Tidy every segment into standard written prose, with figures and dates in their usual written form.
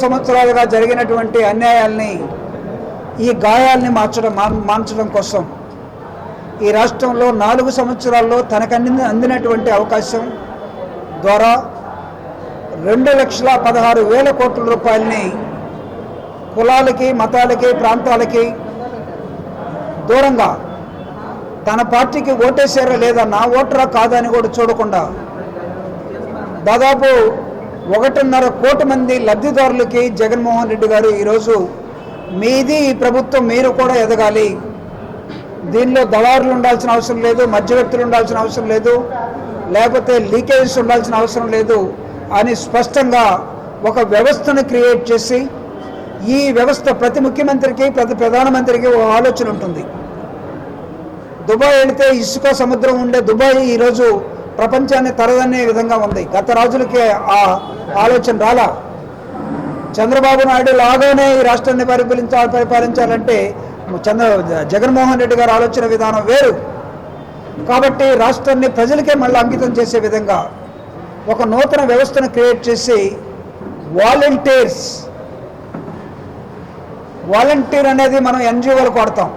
సంవత్సరాలుగా జరిగినటువంటి అన్యాయాల్ని, ఈ గాయాల్ని మార్చడం కోసం ఈ రాష్ట్రంలో 4 సంవత్సరాల్లో తనకు అందినటువంటి అవకాశం ద్వారా 2,16,000 కోట్ల రూపాయలని కులాలకి, మతాలకి, ప్రాంతాలకి దూరంగా తన పార్టీకి ఓటేసారా లేదా, నా ఓటరా కాదని కూడా చూడకుండా దాదాపు 1.5 కోటి మంది లబ్ధిదారులకి జగన్మోహన్ రెడ్డి గారు ఈరోజు మీది ఈ ప్రభుత్వం, మీరు కూడా ఎదగాలి, దీనిలో దళారులు ఉండాల్సిన అవసరం లేదు, మధ్యవర్తులు ఉండాల్సిన అవసరం లేదు, లేకపోతే లీకేజెస్ ఉండాల్సిన అవసరం లేదు అని స్పష్టంగా ఒక వ్యవస్థను క్రియేట్ చేసి, ఈ వ్యవస్థ ప్రతి ముఖ్యమంత్రికి, ప్రతి ప్రధానమంత్రికి ఒక ఆలోచన ఉంటుంది. దుబాయ్ వెళితే ఇసుక సముద్రం ఉండే దుబాయ్ ఈరోజు ప్రపంచాన్ని తరదనే విధంగా ఉంది. గత రాజులకి ఆ ఆలోచన రాలా. చంద్రబాబు నాయుడు లాగానే ఈ రాష్ట్రాన్ని పరిపాలించాలంటే జగన్మోహన్ రెడ్డి గారి ఆలోచన విధానం వేరు. కాబట్టి రాష్ట్రాన్ని ప్రజలకే మళ్ళీ అంకితం చేసే విధంగా ఒక నూతన వ్యవస్థను క్రియేట్ చేసి వాలంటీర్ అనేది మనం ఎన్జిఓలకు వాడతాం.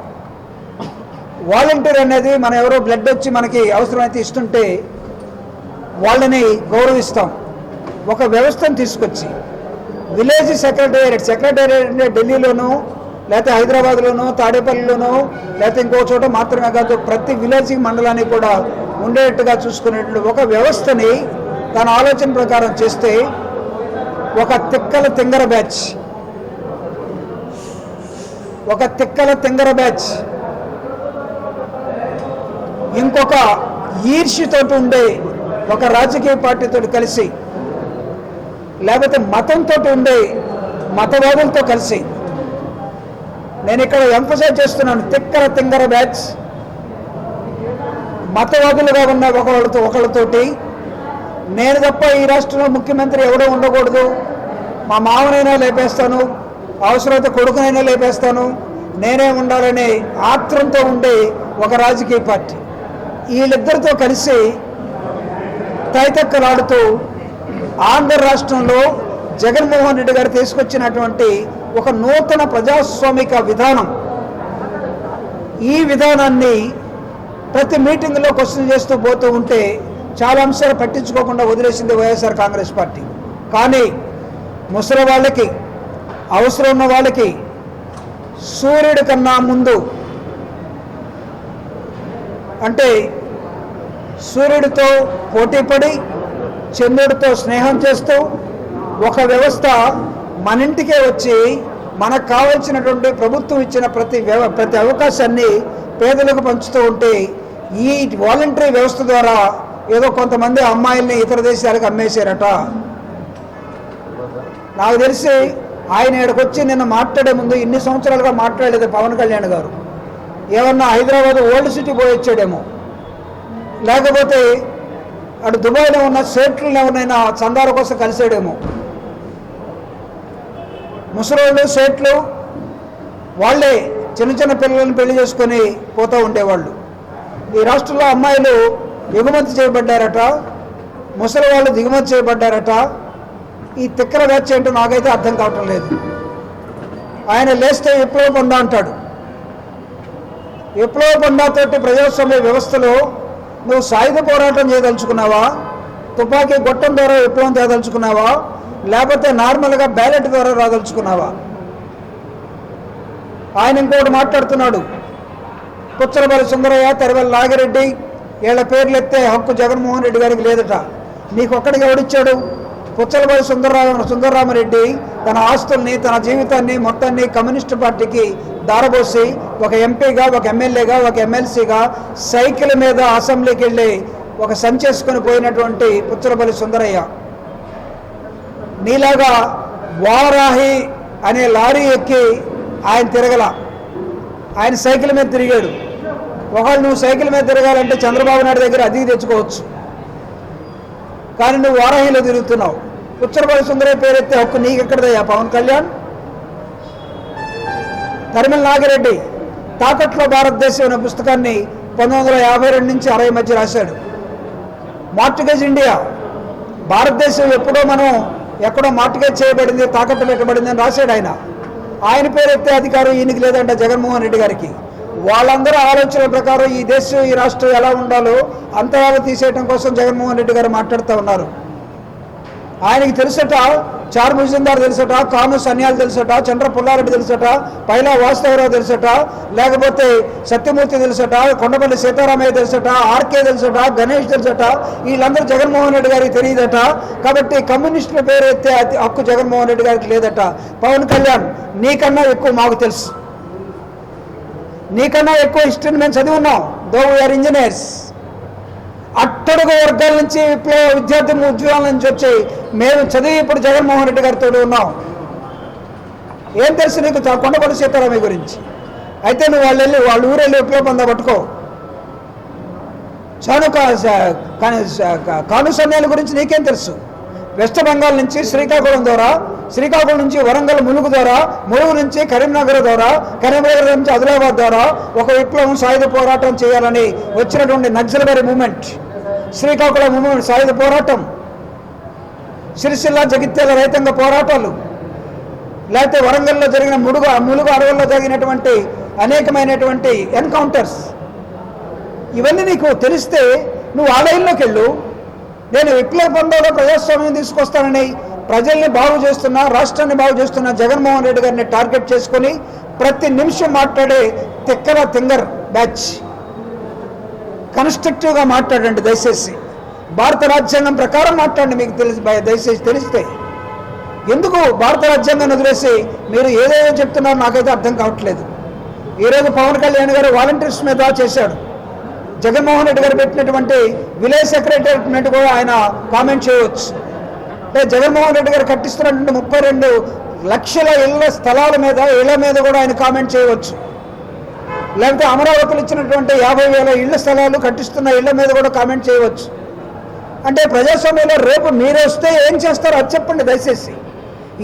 వాలంటీర్ అనేది మనం ఎవరో బ్లడ్ వచ్చి మనకి అవసరమైతే ఇస్తుంటే వాళ్ళని గౌరవిస్తాం. ఒక వ్యవస్థను తీసుకొచ్చి విలేజ్ సెక్రటేరియట్ ఢిల్లీలోనూ, లేకపోతే హైదరాబాద్లోనూ, తాడేపల్లిలోనూ, లేకపోతే ఇంకో చోట మాత్రమే కాదు, ప్రతి విలేజ్ మండలానికి కూడా ఉండేట్టుగా చూసుకునేటువంటి ఒక వ్యవస్థని తన ఆలోచన ప్రకారం చేస్తే ఒక తిక్కల తింగర బ్యాచ్ ఇంకొక ఈర్ష్యతో ఉండే ఒక రాజకీయ పార్టీతో కలిసి, లేకపోతే మతంతో ఉండే మతవాదులతో కలిసి, నేను ఇక్కడ ఎంఫసైజ్ చేస్తున్నాను, తింగర బ్యాచ్ మతవాదులుగా ఉన్న ఒకళ్ళతోటి నేను తప్ప ఈ రాష్ట్రంలో ముఖ్యమంత్రి ఎవడో ఉండకూడదు, మా మామనైనా లేపేస్తాను, అవసరమైతే కొడుకునైనా లేపేస్తాను, నేనే ఉండాలనే ఆత్రంతో ఉండే ఒక రాజకీయ పార్టీ, వీళ్ళిద్దరితో కలిసి తైతక్కలాడుతూ ఆంధ్ర రాష్ట్రంలో జగన్మోహన్ రెడ్డి గారు తీసుకొచ్చినటువంటి ఒక నూతన ప్రజాస్వామిక విధానం, ఈ విధానాన్ని ప్రతి మీటింగ్లో క్వశ్చన్ చేస్తూ పోతూ ఉంటే చాలా అంశాలు పట్టించుకోకుండా వదిలేసింది వైఎస్ఆర్ కాంగ్రెస్ పార్టీ. కానీ ముసలి వాళ్ళకి, అవసరం ఉన్న వాళ్ళకి సూర్యుడి కన్నా ముందు, అంటే సూర్యుడితో పోటీపడి చంద్రుడితో స్నేహం చేస్తూ ఒక వ్యవస్థ మన ఇంటికే వచ్చి మనకు కావాల్సినటువంటి ప్రభుత్వం ఇచ్చిన ప్రతి అవకాశాన్ని పేదలకు పంచుతూ ఉంటే, ఈ వాలంటరీ వ్యవస్థ ద్వారా ఏదో కొంతమంది అమ్మాయిల్ని ఇతర దేశాలకు అమ్మేశారట. నాకు తెలిసి ఆయన ఇక్కడికి వచ్చి నిన్న మాట్లాడే ముందు ఇన్ని సంవత్సరాలుగా మాట్లాడలేదు పవన్ కళ్యాణ్ గారు. ఏమన్నా హైదరాబాద్ ఓల్డ్ సిటీ పోయి వచ్చాడేమో, లేకపోతే అటు దుబాయ్లో ఉన్న సేట్లను ఎవరినైనా చందాల కోసం కలిసాడేమో. ముసలోళ్ళు, సేట్లు వాళ్ళే చిన్న పిల్లలను పెళ్లి చేసుకొని పోతూ ఉండేవాళ్ళు. ఈ రాష్ట్రంలో అమ్మాయిలు ఎగుమతి చేయబడ్డారట, ముసలి వాళ్ళు దిగుమతి చేయబడ్డారట. ఈ తిక్కల వ్యాచ్ ఏంటో నాకైతే అర్థం కావటం లేదు. ఆయన లేస్తే విప్లవ బండా అంటాడు. విప్లవ బండాతోటి ప్రజాస్వామ్య వ్యవస్థలో నువ్వు సాయుధ పోరాటం చేయదలుచుకున్నావా, తుపాకీ గొట్టం ద్వారా విప్లవం చేయదలుచుకున్నావా, లేకపోతే నార్మల్గా బ్యాలెట్ ద్వారా రాదలుచుకున్నావా? ఆయన ఇంకోటి మాట్లాడుతున్నాడు, పుచ్చలపల్లి సుందరయ్య, తరివెల్ల నాగిరెడ్డి వీళ్ళ పేర్లు ఎత్తే హక్కు జగన్మోహన్ రెడ్డి గారికి లేదట. నీకొక్కడికి ఎవడిచ్చాడు? పుచ్చలపల్లి సుందరరామరెడ్డి తన ఆస్తుల్ని, తన జీవితాన్ని మొత్తాన్ని కమ్యూనిస్టు పార్టీకి దారబోసి ఒక ఎంపీగా, ఒక ఎమ్మెల్యేగా, ఒక ఎమ్మెల్సీగా సైకిల్ మీద అసెంబ్లీకి వెళ్ళి ఒక సంచేసుకొని పోయినటువంటి పుచ్చలపల్లి సుందరయ్య నీలాగా వారాహి అనే లారీ ఎక్కి ఆయన తిరగల, ఆయన సైకిల్ మీద తిరిగాడు. ఒకళ్ళు నువ్వు సైకిల్ మీద తిరగాలంటే చంద్రబాబు నాయుడు దగ్గర అదిగి తెచ్చుకోవచ్చు, కానీ నువ్వు వారాహిలో తిరుగుతున్నావు. పుచ్చలపల్లి సుందరయ్య పేరెత్తే హక్కు నీకెక్కడదయ్యా పవన్ కళ్యాణ్? తరిమల నాగిరెడ్డి తాకట్లో భారతదేశం అనే పుస్తకాన్ని 1952 నుంచి 60 మధ్య రాశాడు. మార్టిగేజ్ ఇండియా, భారతదేశం ఎప్పుడో మనం ఎక్కడో మార్టిగేజ్ చేయబడింది, తాకట్టు పెట్టబడింది అని రాశాడు ఆయన. ఆయన పేరు ఎత్తే అధికారం ఈయనకి లేదంట, జగన్మోహన్ రెడ్డి గారికి. వాళ్ళందరూ ఆలోచనల ప్రకారం ఈ దేశం ఈ రాష్ట్రం ఎలా ఉండాలో అంతరాలు తీసేయడం కోసం జగన్మోహన్ రెడ్డి గారు మాట్లాడుతూ ఉన్నారు. ఆయనకి తెలుసట చార్ ముజుందార్ తెలుసట, కాను సన్యాలు తెలుసట, చంద్ర పుల్లారెడ్డి తెలుసట, పైలా వాస్తవరావు తెలుసట, లేకపోతే సత్యమూర్తి తెలుసట, కొండపల్లి సీతారామయ్య తెలుసట, ఆర్కే తెలుసట, గణేష్ తెలుసట. వీళ్ళందరూ జగన్మోహన్ రెడ్డి గారికి తెలియదట. కాబట్టి కమ్యూనిస్టుల పేరు ఎత్తే హక్కు జగన్మోహన్ రెడ్డి గారికి లేదట. పవన్ కళ్యాణ్, నీకన్నా ఎక్కువ మాకు తెలుసు, నీకన్నా ఎక్కువ హిస్టరీని మేము చదివి ఉన్నాం. దో వీఆర్ ఇంజనీర్స్. అట్టడుగు వర్గాల నుంచి విప్లవ విద్యార్థి ఉద్యోగాల నుంచి వచ్చి మేము చదివి ఇప్పుడు జగన్మోహన్ రెడ్డి గారితో ఉన్నాం. ఏం తెలుసు నీకు కొండపల్లి సీతారామయ్య గురించి? అయితే నువ్వు వాళ్ళ ఊరు వెళ్ళి విప్లవ పొందా పట్టుకో. కాను సన్యాల గురించి నీకేం తెలుసు? వెస్ట్ బెంగాల్ నుంచి శ్రీకాకుళం ద్వారా, శ్రీకాకుళం నుంచి వరంగల్ ములుగు ద్వారా, ములుగు నుంచి కరీంనగర్ ద్వారా, కరీంనగర్ నుంచి ఆదిలాబాద్ ద్వారా ఒక విప్లవం సాయుధ పోరాటం చేయాలని వచ్చినటువంటి నక్సల్బరీ మూమెంట్, శ్రీకాకుళం మూమెంట్ సాయుధ పోరాటం, సిరిసిల్ల జగిత్యాల రైతాంగ పోరాటాలు, లేకపోతే వరంగల్లో జరిగిన ములుగు అడవుల్లో జరిగినటువంటి అనేకమైనటువంటి ఎన్కౌంటర్స్, ఇవన్నీ నీకు తెలిస్తే నువ్వు ఆ లైన్లోకి వెళ్ళు. నేను విప్లవ పొందాలో ప్రజాస్వామ్యం తీసుకొస్తానని ప్రజల్ని బాగు చేస్తున్నా, రాష్ట్రాన్ని బాగు చేస్తున్న జగన్మోహన్ రెడ్డి గారిని టార్గెట్ చేసుకొని ప్రతి నిమిషం మాట్లాడే తిక్కల తింగర్ బ్యాచ్. కన్స్ట్రక్టివ్గా మాట్లాడండి దయచేసి. భారత రాజ్యాంగం ప్రకారం మాట్లాడండి. మీకు దయచేసి తెలిస్తే ఎందుకు భారత రాజ్యాంగాన్ని వదిలేసి మీరు ఏదేదో చెప్తున్నారో నాకైతే అర్థం కావట్లేదు. ఈరోజు పవన్ కళ్యాణ్ గారు వాలంటీర్స్ మీద చేశాడు. జగన్మోహన్ రెడ్డి గారు పెట్టినటువంటి విలేజ్ సెక్రటరేట్ మీద కూడా ఆయన కామెంట్ చేయవచ్చు. అంటే జగన్మోహన్ రెడ్డి గారు కట్టిస్తున్నటువంటి 32 లక్షల ఇళ్ల మీద కూడా ఆయన కామెంట్ చేయవచ్చు. లేకపోతే అమరావతిలో ఇచ్చినటువంటి 50,000 ఇళ్ల స్థలాలు కట్టిస్తున్న ఇళ్ల మీద కూడా కామెంట్ చేయవచ్చు. అంటే ప్రజాస్వామ్యంలో రేపు మీరు వస్తే ఏం చేస్తారో అది చెప్పండి దయచేసి.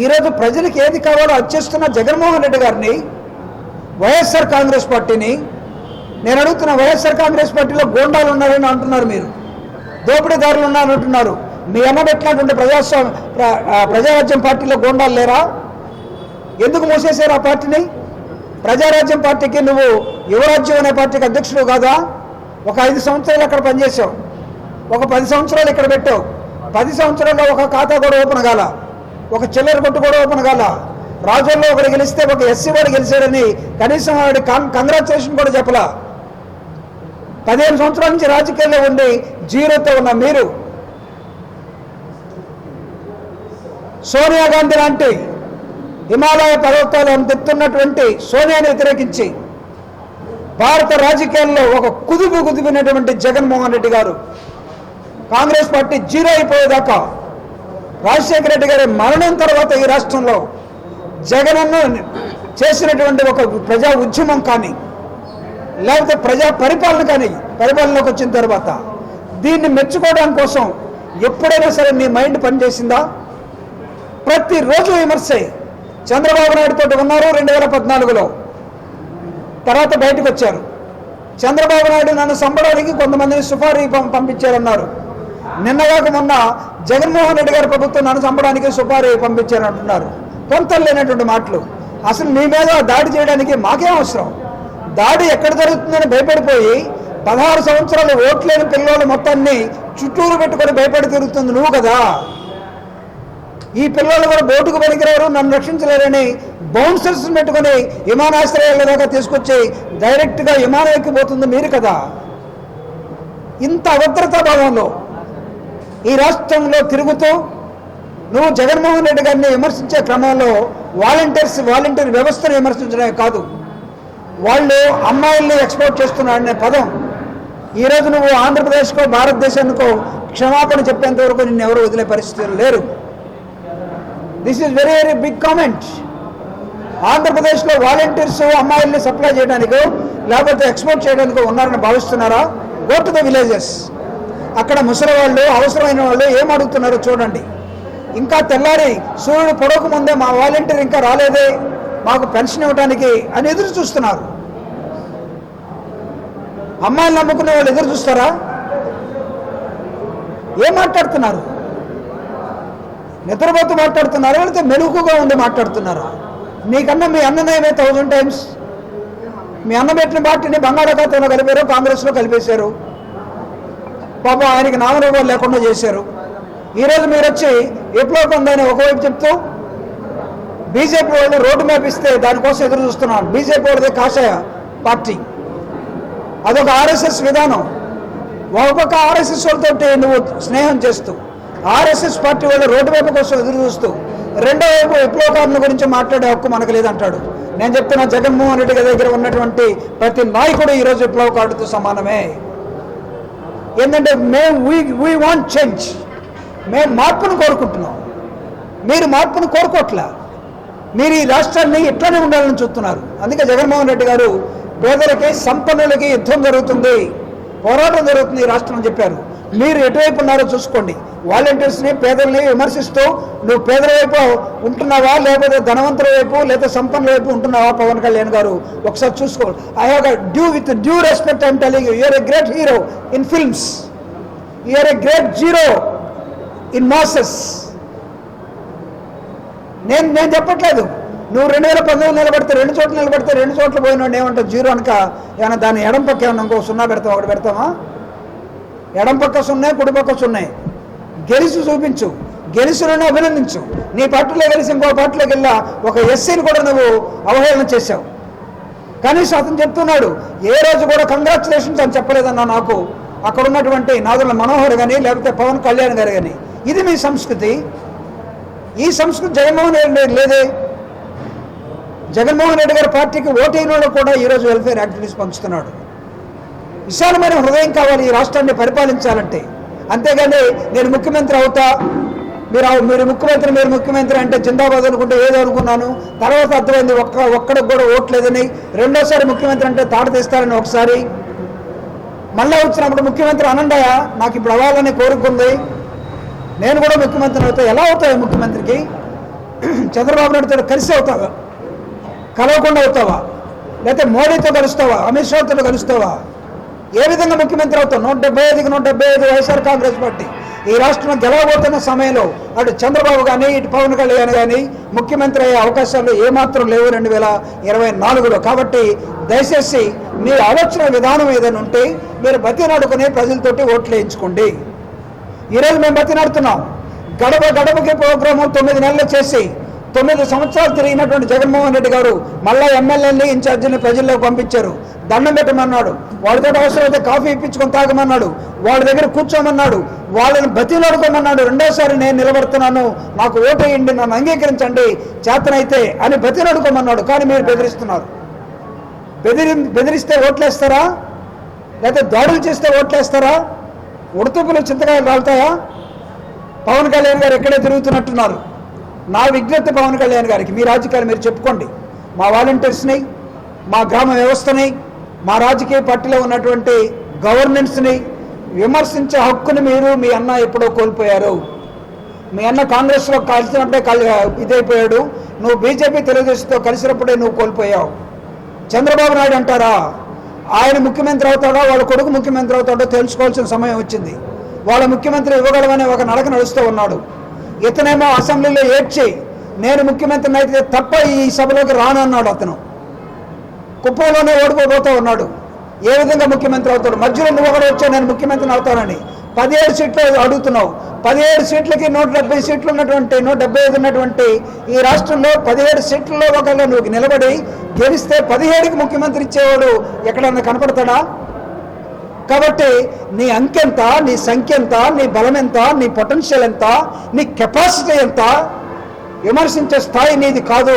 ఈరోజు ప్రజలకు ఏది కావాలో అది చేస్తున్న జగన్మోహన్ రెడ్డి గారిని, వైఎస్ఆర్ కాంగ్రెస్ పార్టీని నేను అడుగుతున్న, వైఎస్ఆర్ కాంగ్రెస్ పార్టీలో గోండాలు ఉన్నారని అంటున్నారు, మీరు దోపిడీదారులు ఉన్నారని అంటున్నారు. మీ అన్న పెట్టినటువంటి ప్రజారాజ్యం పార్టీలో గోండాలు లేరా? ఎందుకు మూసేశారు ఆ పార్టీని? ప్రజారాజ్యం పార్టీకి నువ్వు యువరాజ్యం అనే పార్టీకి అధ్యక్షుడు కాదా? ఒక 5 సంవత్సరాలు అక్కడ పనిచేసావు, ఒక 10 సంవత్సరాలు ఇక్కడ పెట్టావు. 10 సంవత్సరాల్లో ఒక ఖాతా కూడా ఓపెన్ కాల, ఒక చిల్లర కొట్టు కూడా ఓపెన్ కాల. రాజుల్లో ఒకటి గెలిస్తే ఒక ఎస్సీ వాడు గెలిచాడని కనీసం వాడి కంగ్రాచులేషన్ కూడా చెప్పలా. 15 సంవత్సరాల నుంచి రాజకీయాల్లో ఉండి జీరోతో ఉన్న మీరు సోనియా గాంధీ లాంటి హిమాలయ పర్వతాలను తెస్తున్నటువంటి సోనియాని వ్యతిరేకించి భారత రాజకీయాల్లో ఒక కుదిపినటువంటి జగన్మోహన్ రెడ్డి గారు కాంగ్రెస్ పార్టీ జీరో అయిపోయేదాకా, రాజశేఖర రెడ్డి గారి మరణం తర్వాత ఈ రాష్ట్రంలో జగనన్న చేసినటువంటి ఒక ప్రజా ఉద్యమం కానీ, లేకపోతే ప్రజా పరిపాలన కానీ, పరిపాలనలోకి వచ్చిన తర్వాత దీన్ని మెచ్చుకోవడం కోసం ఎప్పుడైనా సరే మీ మైండ్ పనిచేసిందా? ప్రతిరోజు విమర్శే. చంద్రబాబు నాయుడు తోటి ఉన్నారు 2014లో, తర్వాత బయటకు వచ్చారు. చంద్రబాబు నాయుడు నన్ను చంపడానికి కొంతమందిని సుపారీ పంపించారన్నారు. నిన్నగాక మొన్న జగన్మోహన్ రెడ్డి గారి ప్రభుత్వం నన్ను చంపడానికి సుపారీ పంపించారంటున్నారు. పొంతలు లేనటువంటి మాటలు. అసలు మీ మీద దాడి చేయడానికి మాకేం అవసరం? దాడి ఎక్కడ జరుగుతుందని భయపడిపోయి 16 సంవత్సరాలు ఓట్లేని పిల్లలు మొత్తాన్ని చుట్టూరు పెట్టుకొని భయపడి తిరుగుతుంది నువ్వు కదా. ఈ పిల్లలు కూడా బోటుకు పనికిరారు, నన్ను రక్షించలేరని బౌన్సర్స్ పెట్టుకొని విమానాశ్రయాల దాకా తీసుకొచ్చి డైరెక్ట్గా విమానం ఎక్కిపోతుంది మీరు కదా. ఇంత అభద్రతా భావంలో ఈ రాష్ట్రంలో తిరుగుతూ నువ్వు జగన్మోహన్ రెడ్డి గారిని విమర్శించే క్రమంలో వాలంటీర్ వ్యవస్థను విమర్శించడమే కాదు, వాళ్ళు అమ్మాయిల్ని ఎక్స్పోర్ట్ చేస్తున్నారనే పదం ఈరోజు నువ్వు ఆంధ్రప్రదేశ్కో భారతదేశానికో క్షమాపణ చెప్పేంత వరకు నిన్ను ఎవరు వదిలే పరిస్థితులు లేరు. This is very very big comment. ఆంధ్రప్రదేశ్లో వాలంటీర్స్ అమ్మాయిల్ని సప్లై చేయడానికో లేకపోతే ఎక్స్పోర్ట్ చేయడానికో ఉన్నారని భావిస్తున్నారా? Go to the villages. అక్కడ ముసలి వాళ్ళు, అవసరమైన వాళ్ళు ఏం అడుగుతున్నారో చూడండి. ఇంకా తెల్లారి సూర్యుడు పొడవక ముందే మా వాలంటీర్ ఇంకా రాలేదే, మాకు పెన్షన్ ఇవ్వడానికి అని ఎదురు చూస్తున్నారు. అమ్మాయిలు నమ్ముకునే వాళ్ళు ఎదురు చూస్తారా? ఏం మాట్లాడుతున్నారు? నిద్రపోతూ మాట్లాడుతున్నారా లేకపోతే మెలుగుగా ఉండి మాట్లాడుతున్నారా? నీకన్నా మీ అన్ననేమే 1000 టైమ్స్. మీ అన్న పెట్టిన పార్టీని బంగాళాఖాతంలో కలిపారు, కాంగ్రెస్లో కలిపేశారు. పాపం ఆయనకి నామరూపాలు లేకుండా చేశారు. ఈరోజు మీరు వచ్చి విప్లవ పొందని ఒకవైపు చెప్తూ బీజేపీ వాళ్ళు రోడ్డు మ్యాప్ ఇస్తే దానికోసం ఎదురు చూస్తున్నారు. బీజేపీ వాళ్ళది కాషాయ పార్టీ, అదొక ఆర్ఎస్ఎస్ విధానం. ఒక పక్క ఆర్ఎస్ఎస్ వాళ్ళతో నువ్వు స్నేహం చేస్తూ ఆర్ఎస్ఎస్ పార్టీ వాళ్ళు రోడ్డు వైపు కోసం ఎదురు చూస్తూ రెండో వైపు విప్లవకారుల గురించి మాట్లాడే హక్కు మనకు లేదంటాడు. నేను చెప్తున్నా, జగన్మోహన్ రెడ్డి దగ్గర ఉన్నటువంటి ప్రతి నాయకుడు ఈరోజు విప్లవకారుడితో సమానమే. ఏంటంటే వీ వాంట్ చేంజ్, మేము మార్పును కోరుకుంటున్నాం. మీరు మార్పును కోరుకోవట్లా, మీరు ఈ రాష్ట్రాన్ని ఇట్లానే ఉండాలని చూస్తున్నారు. అందుకే జగన్మోహన్ రెడ్డి గారు పేదలకి సంపన్నులకి యుద్ధం జరుగుతుంది, పోరాటం జరుగుతుంది ఈ రాష్ట్రం అని చెప్పారు. మీరు ఎటువైపు ఉన్నారో చూసుకోండి. వాలంటీర్స్ని పేదల్ని విమర్శిస్తూ నువ్వు పేదల వైపు ఉంటున్నావా లేకపోతే ధనవంతుల వైపు లేదా సంపన్నుల వైపు ఉంటున్నావా? పవన్ కళ్యాణ్ గారు ఒకసారి చూసుకో. I have with due respect I'm telling you, you're a great hero in films, you're a great zero in masses. నేను చెప్పట్లేదు, నువ్వు 2019 నిలబడితే 2 చోట్ల నిలబడితే 2 చోట్ల పోయినోడు ఏమంటావు? జీరో అనక ఏమన్నా దాన్ని ఎడం పక్క ఏమన్నా ఇంకో 0 పెడతాం, ఒకటి పెడతామా? ఎడం పక్క 0, కుడి పక్క 0. గెలిచి చూపించు, గెలిచినని అభినందించు. నీ పార్టీలో గెలిచి ఇంకో పార్టీలోకి వెళ్ళా ఒక ఎస్సీని కూడా నువ్వు అవహేళన చేశావు. కనీసం అతను చెప్తున్నాడు, ఏ రోజు కూడా కంగ్రాచులేషన్స్ అని చెప్పలేదన్నా నాకు అక్కడ ఉన్నటువంటి నాదుల మనోహర్ కానీ లేకపోతే పవన్ కళ్యాణ్ గారు కానీ. ఇది మీ సంస్కృతి. ఈ సంస్కృతి జగన్మోహన్ రెడ్డి లేదే. జగన్మోహన్ రెడ్డి గారి పార్టీకి ఓటైన వాళ్ళు కూడా ఈరోజు వెల్ఫేర్ యాక్టివిటీస్ పంచుతున్నాడు. విశాలమైన హృదయం కావాలి ఈ రాష్ట్రాన్ని పరిపాలించాలంటే. అంతేగాని నేను ముఖ్యమంత్రి అవుతా, మీరు ముఖ్యమంత్రి అంటే జిందాబాద్ అనుకుంటే ఏదో అనుకున్నాను, తర్వాత అర్థమైంది ఒక్కడికి కూడా ఓట్లేదని. రెండోసారి ముఖ్యమంత్రి అంటే తాట తీస్తారని ఒకసారి, మళ్ళీ వచ్చినప్పుడు ముఖ్యమంత్రి అనండాయా నాకు ఇప్పుడు అవ్వాలని కోరుకుంది, నేను కూడా ముఖ్యమంత్రిని అవుతా. ఎలా అవుతావు ముఖ్యమంత్రికి? చంద్రబాబు నాయుడుతో కలిసి అవుతావా? కలవకుండా అవుతావా? లేకపోతే మోడీతో కలుస్తావా? అమిత్ షాతో కలుస్తావా? ఏ విధంగా ముఖ్యమంత్రి అవుతావు? 175కి 175 వైఎస్ఆర్ కాంగ్రెస్ పార్టీ ఈ రాష్ట్రం గెలవబోతున్న సమయంలో అటు చంద్రబాబు కానీ ఇటు పవన్ కళ్యాణ్ కానీ ముఖ్యమంత్రి అయ్యే అవకాశాలు ఏమాత్రం లేవు 2024లో. కాబట్టి దయచేసి మీ ఆలోచన విధానం ఏదైనా ఉంటే మీరు బతినాడుకునే ప్రజలతోటి ఓట్లు వేయించుకోండి. ఈరోజు మేము బతినాడుతున్నాం. గడప గడపకి ప్రోగ్రాము 9 నెలలు చేసి 9 సంవత్సరాలు తిరిగినటువంటి జగన్మోహన్ రెడ్డి గారు మళ్ళా ఎమ్మెల్యేని ఇన్ఛార్జిని ప్రజల్లోకి పంపించారు. దండం పెట్టమన్నాడు, వాళ్ళతో అవసరమైతే కాఫీ ఇప్పించుకొని తాగమన్నాడు, వాళ్ళ దగ్గర కూర్చోమన్నాడు, వాళ్ళని బతిలాడుకోమన్నాడు. రెండోసారి నేను నిలబడుతున్నాను, నాకు ఓటేయండి, నన్ను అంగీకరించండి చేతనైతే అని బతిలాడుకోమన్నాడు. కానీ మీరు బెదిరిస్తున్నారు. బెదిరిస్తే ఓట్లేస్తారా? లేకపోతే దాడులు చేస్తే ఓట్లేస్తారా? ఉడతపులు చింతకాయలు రాలుతాయా? పవన్ కళ్యాణ్ గారు ఎక్కడే తిరుగుతున్నట్టున్నారు. నా విజ్ఞప్తి పవన్ కళ్యాణ్ గారికి, మీ రాజకీయాలు మీరు చెప్పుకోండి. మా వాలంటీర్స్ని, మా గ్రామ వ్యవస్థని, మా రాజకీయ పార్టీలో ఉన్నటువంటి గవర్నెన్స్ని విమర్శించే హక్కుని మీరు మీ అన్న ఎప్పుడో కోల్పోయారు. మీ అన్న కాంగ్రెస్లో కలిసినప్పుడే ఇదైపోయాడు. నువ్వు బీజేపీ తెలుగుదేశంతో కలిసినప్పుడే నువ్వు కోల్పోయావు. చంద్రబాబు నాయుడు అంటారా, ఆయన ముఖ్యమంత్రి అవుతాడో వాళ్ళ కొడుకు ముఖ్యమంత్రి అవుతాడో తెలుసుకోవాల్సిన సమయం వచ్చింది. వాళ్ళ ముఖ్యమంత్రి ఇవ్వగలమనే ఒక నడక నడుస్తూ ఉన్నాడు. ఇతనేమో అసెంబ్లీలో ఏడ్చి నేను ముఖ్యమంత్రిని అయితే తప్ప ఈ సభలోకి రానన్నాడు. అతను కుప్పంలోనే ఓడిపోతూ ఉన్నాడు. ఏ విధంగా ముఖ్యమంత్రి అవుతాడు? మధ్యలో నువ్వు ఒకటి వచ్చావు నేను ముఖ్యమంత్రిని అవుతానని 17 సీట్లు అడుగుతున్నావు. 17 సీట్లకి 170 సీట్లు ఉన్నటువంటి 175 ఉన్నటువంటి ఈ రాష్ట్రంలో 17 సీట్లలో ఒకళ్ళు నువ్వు నిలబడి గెలిస్తే 17కి ముఖ్యమంత్రి ఇచ్చేవాడు ఎక్కడన్నా కనపడతాడా? కాబట్టి నీ అంకెంత, నీ సంఖ్య ఎంత, నీ బలం ఎంత, నీ పొటెన్షియల్ ఎంత, నీ కెపాసిటీ ఎంత, విమర్శించే స్థాయి నీది కాదు.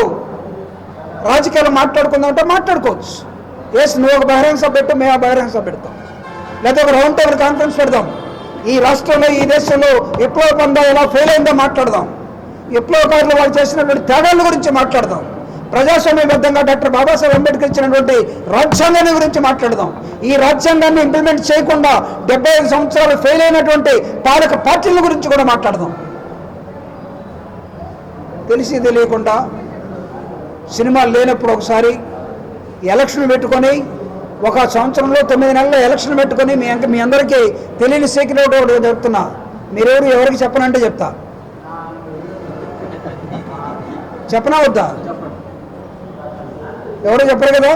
రాజకీయాలు మాట్లాడుకుందామంటే మాట్లాడుకోవచ్చు. ఎస్, నువ్వు ఒక బహిరంగ సభ పెట్టు, మేము బహిరంగ సభ పెడతాం, లేదా ఒక రౌండ్ టేబుల్ కాన్ఫరెన్స్ పెడదాం. ఈ రాష్ట్రంలో ఈ దేశంలో విప్లవ పందా ఎలా ఫెయిల్ అయిందో మాట్లాడదాం. విప్లవకారులు వాళ్ళు చేసినటువంటి త్యాగాల గురించి మాట్లాడదాం. ప్రజాస్వామ్యబద్ధంగా డాక్టర్ బాబాసాహెబ్ అంబేద్కర్ ఇచ్చినటువంటి రాజ్యాంగాన్ని గురించి మాట్లాడదాం. ఈ రాజ్యాంగాన్ని ఇంప్లిమెంట్ చేయకుండా 75 సంవత్సరాలు ఫెయిల్ అయినటువంటి పాలక పార్టీల గురించి కూడా మాట్లాడదాం. తెలిసి తెలియకుండా సినిమాలు లేనప్పుడు ఒకసారి ఎలక్షన్ పెట్టుకొని ఒక సంవత్సరంలో 9 నెలల ఎలక్షన్ పెట్టుకొని మీ అందరికీ తెలియని సీక్రెట్ ఒకటి చెప్తున్నా. మీరెవరు ఎవరికి చెప్పనంటే చెప్తా. చెప్పనా వద్దా? ఎవరు చెప్పరు కదా.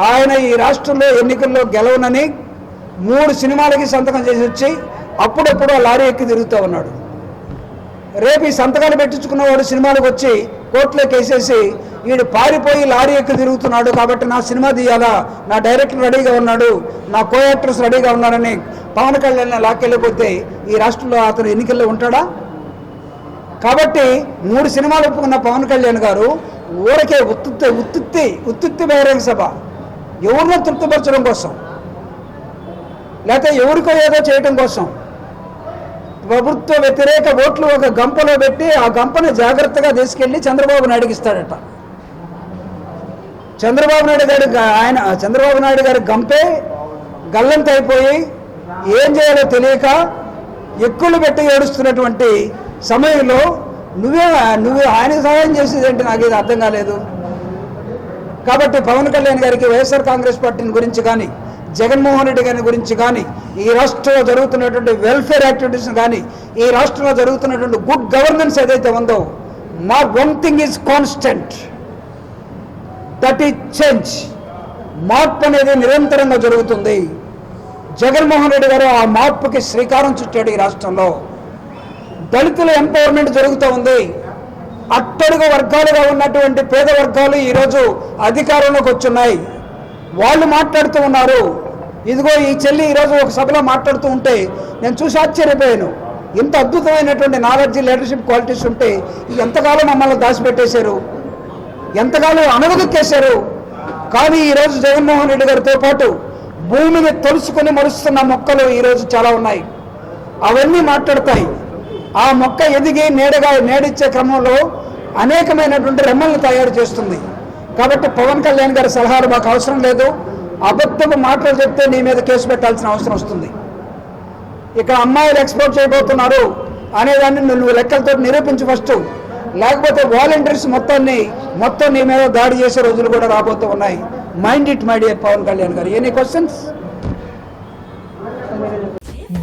ఆయన ఈ రాష్ట్రంలో ఎన్నికల్లో గెలవనని 3 సినిమాలకి సంతకం చేసి వచ్చి అప్పుడప్పుడు ఆ లారీ ఎక్కి తిరుగుతూ ఉన్నాడు. రేపు ఈ సంతకాలు పెట్టించుకున్నవాడు సినిమాలకు వచ్చి కోర్టులోకి వేసేసి వీడు పారిపోయి లారీ ఎక్కి తిరుగుతున్నాడు కాబట్టి నా సినిమా తీయాలా, నా డైరెక్టర్ రెడీగా ఉన్నాడు, నా కో యాక్టర్స్ రెడీగా ఉన్నారని పవన్ కళ్యాణ్ లాక్కెళ్ళిపోతే ఈ రాష్ట్రంలో అతను ఎన్నికల్లో ఉంటాడా? కాబట్టి 3 సినిమాలు ఒప్పుకున్న పవన్ కళ్యాణ్ గారు ఊరకే ఉత్తుత్తి బహిరంగ సభ ఎవరినో తృప్తిపరచడం కోసం, లేకపోతే ఎవరికో ఏదో చేయడం కోసం ప్రభుత్వ వ్యతిరేక ఓట్లు ఒక గంపలో పెట్టి ఆ గంపను జాగ్రత్తగా తీసుకెళ్లి చంద్రబాబు నాయుడుకి ఇస్తాడట. చంద్రబాబు నాయుడు గారి గంపే గల్లంత అయిపోయి ఏం చేయాలో తెలియక ఎక్కులు పెట్టి ఏడుస్తున్నటువంటి సమయంలో నువ్వు ఆయనకు సహాయం చేసేదేంటి నాకు ఇది అర్థం కాలేదు. కాబట్టి పవన్ కళ్యాణ్ గారికి వైఎస్ఆర్ కాంగ్రెస్ పార్టీని గురించి కానీ, జగన్మోహన్ రెడ్డి గారి గురించి కానీ, ఈ రాష్ట్రంలో జరుగుతున్నటువంటి వెల్ఫేర్ యాక్టివిటీస్ కానీ, ఈ రాష్ట్రంలో జరుగుతున్నటువంటి గుడ్ గవర్నెన్స్ ఏదైతే ఉందో, మా one thing is constant, that is change. మార్పు అనేది నిరంతరంగా జరుగుతుంది. జగన్మోహన్ రెడ్డి గారు ఆ మార్పుకి శ్రీకారం చుట్టాడు. ఈ రాష్ట్రంలో దళితుల ఎంపవర్మెంట్ జరుగుతూ ఉంది. అట్టడుగు వర్గాలుగా ఉన్నటువంటి పేద వర్గాలు ఈరోజు అధికారంలోకి వచ్చున్నాయి. వాళ్ళు మాట్లాడుతూ ఉన్నారు. ఇదిగో ఈ చెల్లి ఈరోజు ఒక సభలో మాట్లాడుతూ ఉంటే నేను చూసి ఆశ్చర్యపోయాను. ఇంత అద్భుతమైనటువంటి నాలెడ్జ్, లీడర్షిప్ క్వాలిటీస్ ఉంటే ఎంతకాలం మమ్మల్ని దాచిపెట్టేశారు, ఎంతకాలం అణగదొక్కేశారు. కానీ ఈరోజు జగన్మోహన్ రెడ్డి గారితో పాటు భూమిని తొలుసుకొని మరుస్తున్న మొక్కలు ఈరోజు చాలా ఉన్నాయి. అవన్నీ మాట్లాడతాయి. ఆ మొక్క ఎదిగి నేడిచ్చే క్రమంలో అనేకమైనటువంటి రెమ్మల్ని తయారు చేస్తుంది. కాబట్టి పవన్ కళ్యాణ్ గారి సలహాలు మాకు అవసరం లేదు. అబద్ధపు మాటలు చెప్తే నీ మీద కేసు పెట్టాల్సిన అవసరం వస్తుంది. ఇక్కడ అమ్మాయిలు ఎక్స్పోర్ట్ చేయబోతున్నారు అనేదాన్ని నువ్వు లెక్కలతో నిరూపించు ఫస్ట్. లేకపోతే వాలంటీర్స్ మొత్తం నీ మీద దాడి చేసే రోజులు కూడా రాబోతూ ఉన్నాయి. Mind it my dear Pawan Kalyan garu. Any questions?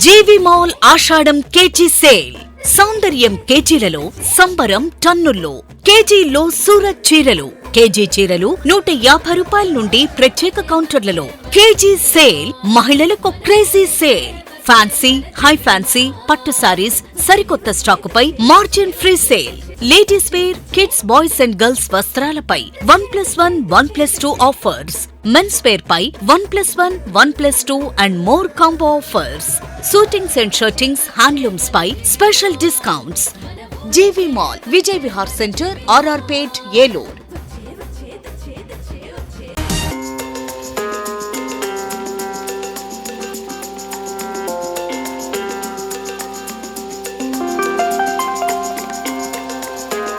GV mall Ashadham KG sale. సౌందర్యం కేజీలలో, సంబరం టన్నుల్లో. కేజీల్లో సూరత్ చీరలు, కేజీ చీరలు 150 రూపాయల నుండి ప్రత్యేక కౌంటర్లలో. KG sale. మహిళలకు crazy sale. Fancy, high fancy, పట్టు సారీస్ సరికొత్త స్టాకుపై margin free sale. Ladies wear, kids, boys and girls వస్త్రాలపై 1+1, 1+2 ఆఫర్స్. మెన్స్ వేర్ పై 1+1, 1+2 and more combo offers. Suitings and shirtings, handlooms పై special discounts. GV mall, Vijay Vihar centre, RR Pet, Eluru.